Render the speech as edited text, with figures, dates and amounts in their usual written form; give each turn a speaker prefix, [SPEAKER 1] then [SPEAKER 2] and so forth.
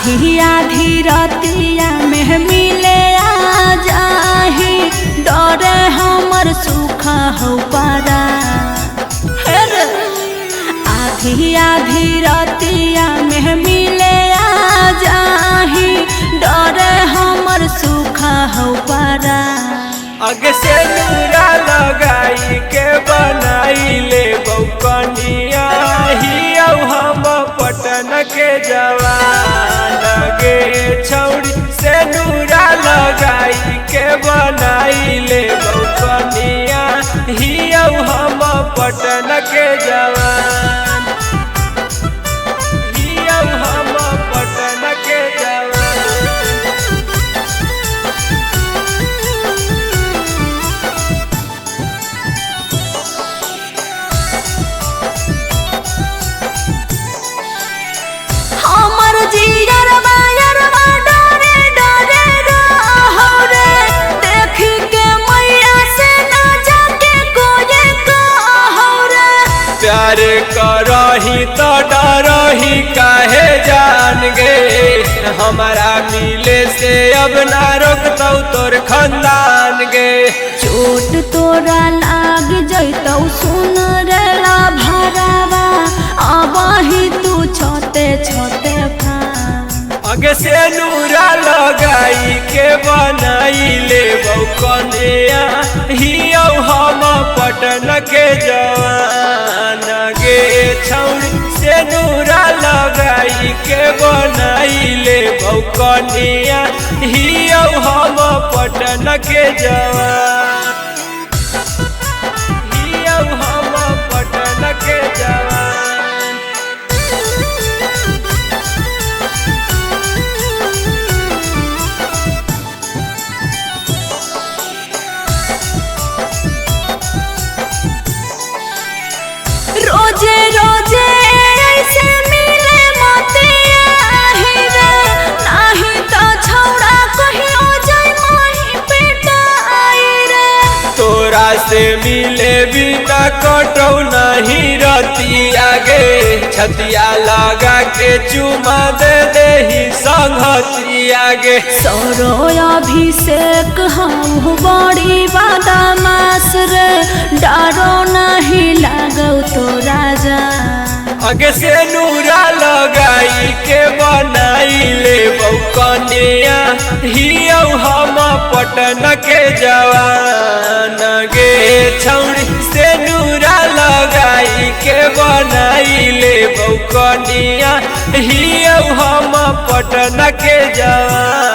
[SPEAKER 1] आधी आधी रतिया में मिले आ जाही डरे हमर सुख हो पारा। आधी आधी रतिया में मिले आ जाही डरे हमर सुख हो पारा।
[SPEAKER 2] आगे से नूरा लगाई के बनाई ले बौकनिया ही हम पटन के जवान गे छौड़ी से नूरा लगाई के बनाई ले बौकनिया ही हम पटन के जवान ही हम पटन के जवान। प्यार करही तो डरही काहे जान गे हमारा मिले से अब ना रोकतौ तोर खानदान गे।
[SPEAKER 1] चोट तोरा लाग जैतौ सुन रेला भरावा अब ही तू छोटे छोटे फा।
[SPEAKER 2] आगे से नूरा लगाई के बनाई ले बौकनिया ही हम पटन के जवान गे छौड़ी से नूरा लगाई के बनाई ले बौकनिया ही हम पटन के जवान ही हम पटन के जवान।
[SPEAKER 1] रोजे रोजे ऐसे मिले मते आही रे नाही तो छौड़ा कहियो जाय माही पिटाई रे।
[SPEAKER 2] तोरा से मिले बिना कटौ नहीं रती आगे छतिया लगा के चुमा दे ही संगती आगे।
[SPEAKER 1] सौरो अभिषेक हम बड़ी बदमाश रे डरो नहीं लागौ तो राजा।
[SPEAKER 2] आगे से नूरा लगाई के बनाई ले बौकनिया ही हम पटन के जवान गे छौड़ी से नूरा लगाई के बनाई ले बौकनिया ही हम पटन के जवान।